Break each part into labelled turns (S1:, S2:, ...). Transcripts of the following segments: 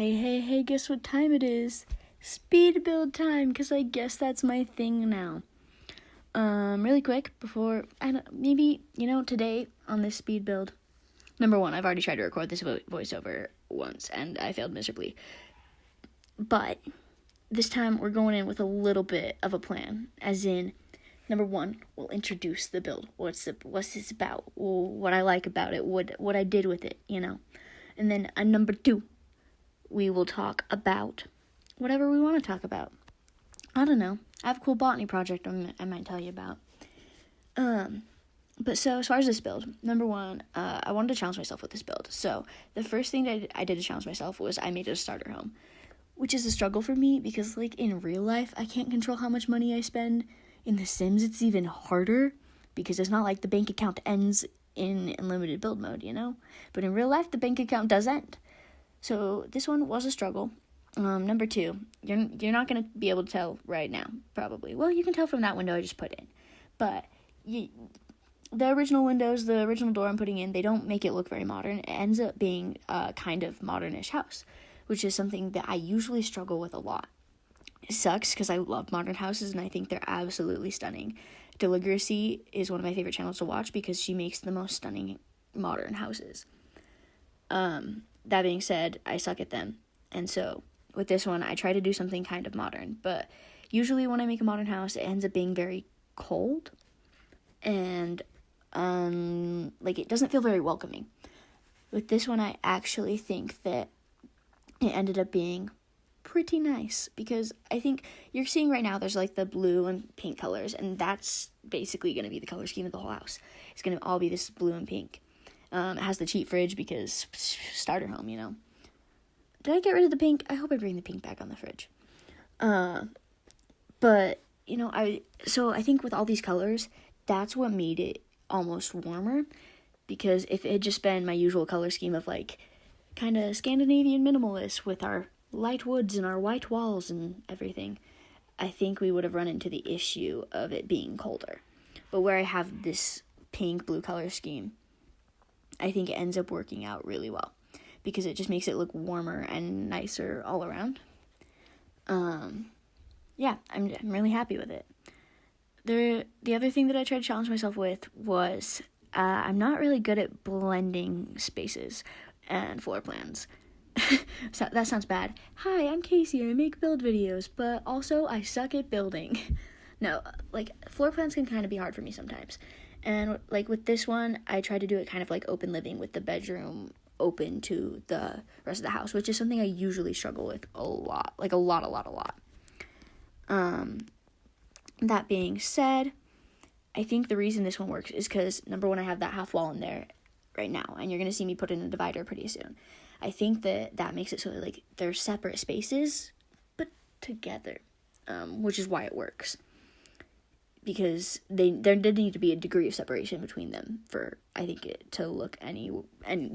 S1: Hey, guess what time it is? Speed build time, because I guess that's my thing now. Really quick, before, today on this speed build, number one, I've already tried to record this voiceover once, and I failed miserably. But this time, we're going in with a little bit of a plan, as in, number one, we'll introduce the build. What's this about? What I like about it, what I did with it, And then number two, we will talk about whatever we want to talk about. I don't know. I have a cool botany project I might tell you about. But so as far as this build, number one, I wanted to challenge myself with this build. So the first thing that I did to challenge myself was I made it a starter home, which is a struggle for me because, in real life, I can't control how much money I spend. In The Sims, it's even harder because it's not like the bank account ends in unlimited build mode, But in real life, the bank account does end. So this one was a struggle. Number two, you're not going to be able to tell right now, probably. Well, you can tell from that window I just put in. But the original windows, the original door I'm putting in, they don't make it look very modern. It ends up being a kind of modernish house, which is something that I usually struggle with a lot. It sucks because I love modern houses and I think they're absolutely stunning. Deligracy is one of my favorite channels to watch because she makes the most stunning modern houses. That being said, I suck at them. And so with this one, I try to do something kind of modern. But usually when I make a modern house, it ends up being very cold. And, it doesn't feel very welcoming. With this one, I actually think that it ended up being pretty nice. Because I think you're seeing right now, there's the blue and pink colors. And that's basically going to be the color scheme of the whole house. It's going to all be this blue and pink. It has the cheap fridge because starter home, Did I get rid of the pink? I hope I bring the pink back on the fridge. But, I think with all these colors, that's what made it almost warmer. Because if it had just been my usual color scheme of, kind of Scandinavian minimalist with our light woods and our white walls and everything, I think we would have run into the issue of it being colder. But where I have this pink-blue color scheme, I think it ends up working out really well because it just makes it look warmer and nicer all around. I'm really happy with it. The other thing that I tried to challenge myself with was I'm not really good at blending spaces and floor plans. So that sounds bad. Hi, I'm Casey. I make build videos, but also I suck at building. No, floor plans can kind of be hard for me sometimes. And, with this one, I tried to do it kind of open living with the bedroom open to the rest of the house, which is something I usually struggle with a lot. A lot. That being said, I think the reason this one works is because, number one, I have that half wall in there right now, and you're going to see me put in a divider pretty soon. I think that makes it so that, they're separate spaces, but together, which is why it works. Because there did need to be a degree of separation between them for, I think, it to look any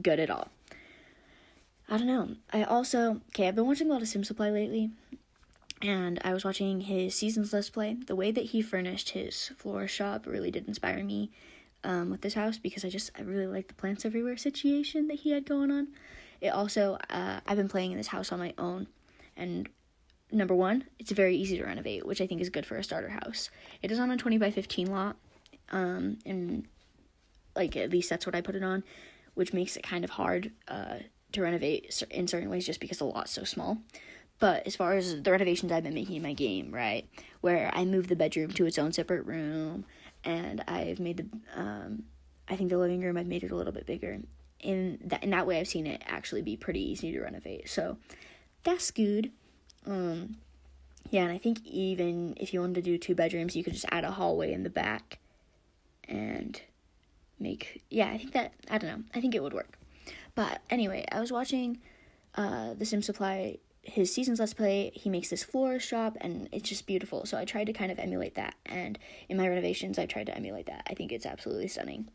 S1: good at all. I don't know. I've been watching a lot of SimSupply lately, and I was watching his Seasons Let's Play. The way that he furnished his floor shop really did inspire me with this house, because I really like the plants everywhere situation that he had going on. It also, I've been playing in this house on my own, and number one, it's very easy to renovate, which I think is good for a starter house. It is on a 20 by 15 lot, and at least that's what I put it on, which makes it kind of hard to renovate in certain ways just because the lot's so small. But as far as the renovations I've been making in my game, right, where I moved the bedroom to its own separate room, and I've made I think the living room, I've made it a little bit bigger. In that way, I've seen it actually be pretty easy to renovate. So that's good. And I think even if you wanted to do 2 bedrooms, you could just add a hallway in the back and I think it would work. But anyway, I was watching the SimSupply, his Seasons Let's Play. He makes this florist shop, and it's just beautiful. So I tried to kind of emulate that, and in my renovations, I tried to emulate that. I think it's absolutely stunning.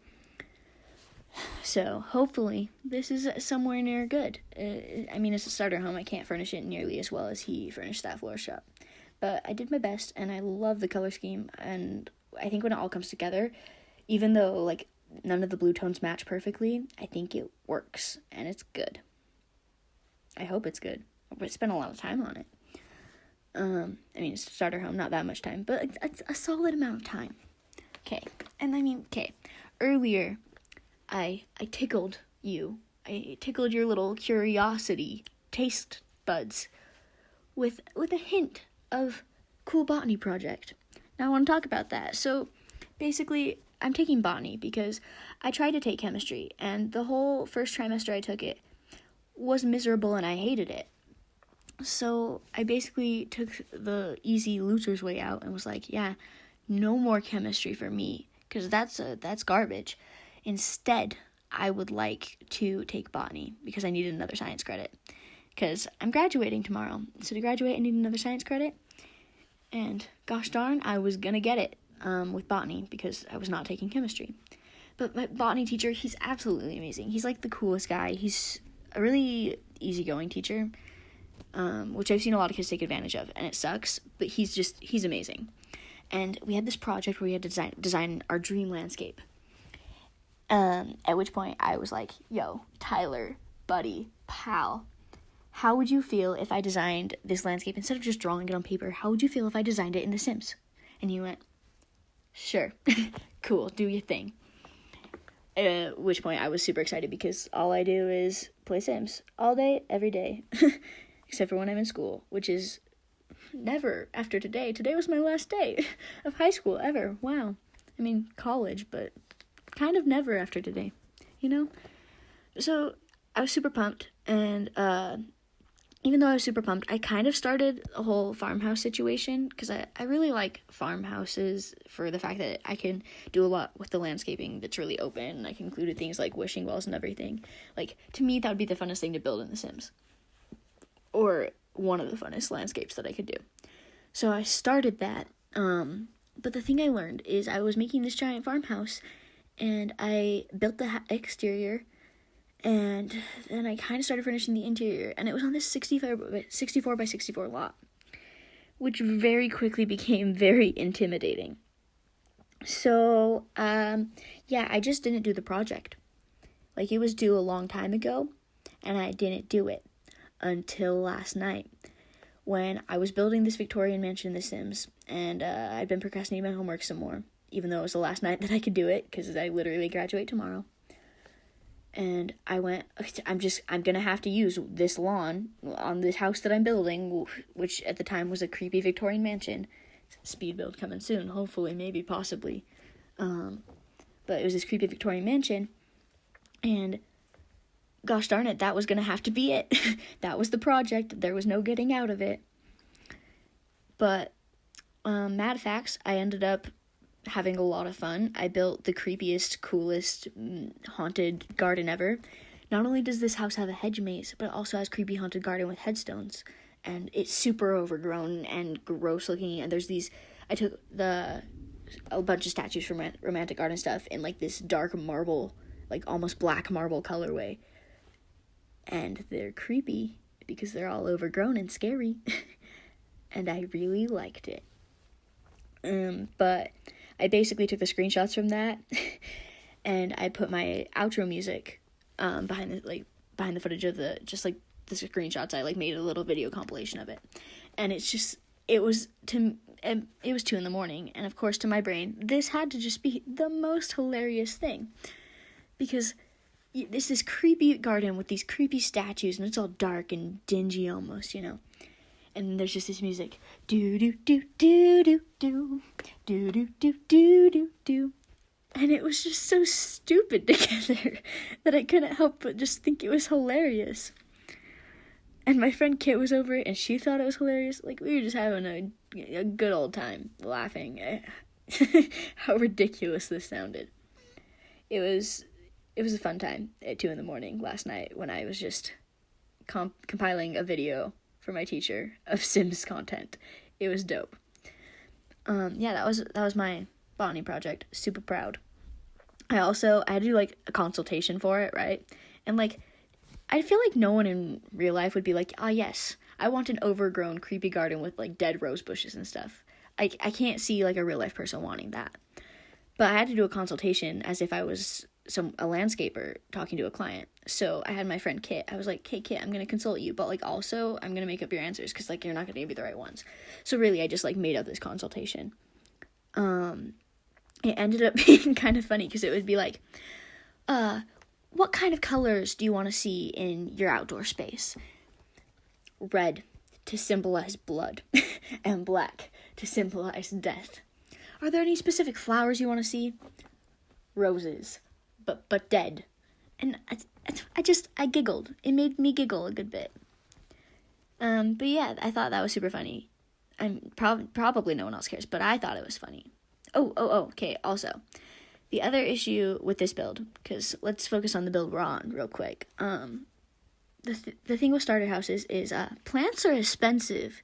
S1: So, hopefully, this is somewhere near good. It's a starter home. I can't furnish it nearly as well as he furnished that floor shop. But I did my best, and I love the color scheme. And I think when it all comes together, even though, none of the blue tones match perfectly, I think it works, and it's good. I hope it's good. but spent a lot of time on it. I mean, starter home, not that much time, but a solid amount of time. Okay, and I mean, okay, earlier, I tickled you. I tickled your little curiosity taste buds with a hint of cool botany project. Now I want to talk about that. So basically, I'm taking botany because I tried to take chemistry, and the whole first trimester I took it was miserable and I hated it. So I basically took the easy loser's way out and was like, yeah, no more chemistry for me, because that's garbage. Instead, I would like to take botany because I needed another science credit, because I'm graduating tomorrow. So to graduate, I need another science credit, and gosh darn, I was gonna get it with botany because I was not taking chemistry. But my botany teacher, he's absolutely amazing. He's like the coolest guy. He's a really easygoing teacher, which I've seen a lot of kids take advantage of, and it sucks, but he's amazing. And we had this project where we had to design our dream landscape. At which point I was like, yo, Tyler, buddy, pal, how would you feel if I designed this landscape instead of just drawing it on paper? How would you feel if I designed it in The Sims? And he went, sure, cool, do your thing. At which point I was super excited because all I do is play Sims all day, every day, except for when I'm in school, which is never after today. Today was my last day of high school ever. Wow. I mean, college, but kind of never after today, you know? So I was super pumped, and even though I was super pumped, I kind of started a whole farmhouse situation, because I really like farmhouses for the fact that I can do a lot with the landscaping that's really open, and I can include things like wishing wells and everything. Like, to me, that would be the funnest thing to build in The Sims, or one of the funnest landscapes that I could do. So I started that, but the thing I learned is I was making this giant farmhouse, and I built the exterior, and then I kind of started finishing the interior, and it was on this 64 by 64 lot, which very quickly became very intimidating. So, yeah, I just didn't do the project. Like, it was due a long time ago, and I didn't do it until last night, when I was building this Victorian mansion in The Sims, and I'd been procrastinating my homework some more, even though it was the last night that I could do it, because I literally graduate tomorrow. And I went, I'm gonna have to use this lawn on this house that I'm building, which at the time was a creepy Victorian mansion. Speed build coming soon, hopefully, maybe, possibly. But it was this creepy Victorian mansion, and gosh darn it, that was gonna have to be it. That was the project. There was no getting out of it. But, mad facts, I ended up having a lot of fun. I built the creepiest, coolest, haunted garden ever. Not only does this house have a hedge maze, but it also has creepy haunted garden with headstones. And it's super overgrown and gross looking. And there's these, I took a bunch of statues from Romantic Garden stuff in like this dark marble, like almost black marble colorway. And they're creepy because they're all overgrown and scary. And I really liked it. But I basically took the screenshots from that, and I put my outro music behind the footage of the screenshots. I made a little video compilation of it, and it was 2 a.m, and of course to my brain this had to just be the most hilarious thing, because there's this creepy garden with these creepy statues, and it's all dark and dingy almost, you know. And there's just this music, do do do do do do do do do do do do, and it was just so stupid together that I couldn't help but just think it was hilarious. And my friend Kit was over it, and she thought it was hilarious. Like, we were just having a good old time laughing at how ridiculous this sounded. It was a fun time at 2 a.m. last night when I was just compiling a video for my teacher of Sims content. It was dope. Yeah, that was my botany project. Super proud. I had to do a consultation for it, right? And I feel like no one in real life would be like, yes, I want an overgrown creepy garden with dead rose bushes and stuff. I can't see a real life person wanting that. But I had to do a consultation as if I was a landscaper talking to a client. So I had my friend Kit. I was like, hey Kit, I'm gonna consult you, but like also I'm gonna make up your answers because like you're not gonna give me the right ones. So really I just like made up this consultation. It ended up being kind of funny because it would be like, what kind of colors do you want to see in your outdoor space? Red to symbolize blood and black to symbolize death. Are there any specific flowers you want to see? Roses, but dead. And I giggled. It made me giggle a good bit. But yeah, I thought that was super funny. I'm probably no one else cares, but I thought it was funny. Oh, okay, also, the other issue with this build, because let's focus on the build we're on real quick. The thing with starter houses is plants are expensive.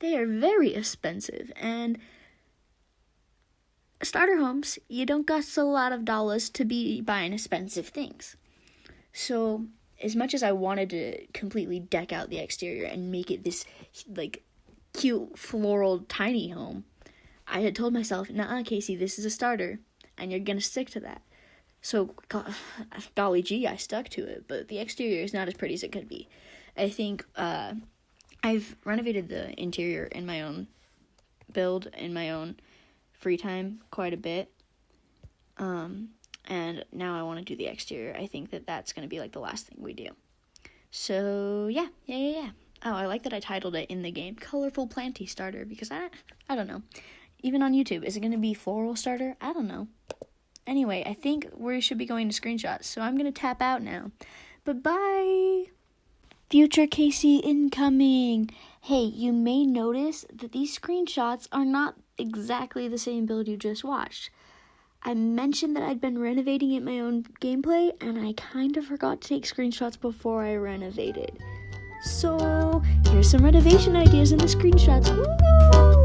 S1: They are very expensive, and starter homes, you don't cost a lot of dollars to be buying expensive things. So, as much as I wanted to completely deck out the exterior and make it this, like, cute, floral, tiny home, I had told myself, nah, Casey, this is a starter, and you're gonna stick to that. So, golly gee, I stuck to it, but the exterior is not as pretty as it could be. I think, I've renovated the interior in my own build, in my own free time, quite a bit, and now I want to do the exterior. I think that's gonna be, like, the last thing we do. So, yeah. Oh, I like that I titled it in the game, Colorful Planty Starter, because I don't know. Even on YouTube, is it going to be Floral Starter? I don't know. Anyway, I think we should be going to screenshots, so I'm going to tap out now. But bye! Future Casey incoming! Hey, you may notice that these screenshots are not exactly the same build you just watched. I mentioned that I'd been renovating it my own gameplay, and I kind of forgot to take screenshots before I renovated. So, here's some renovation ideas in the screenshots. Woo!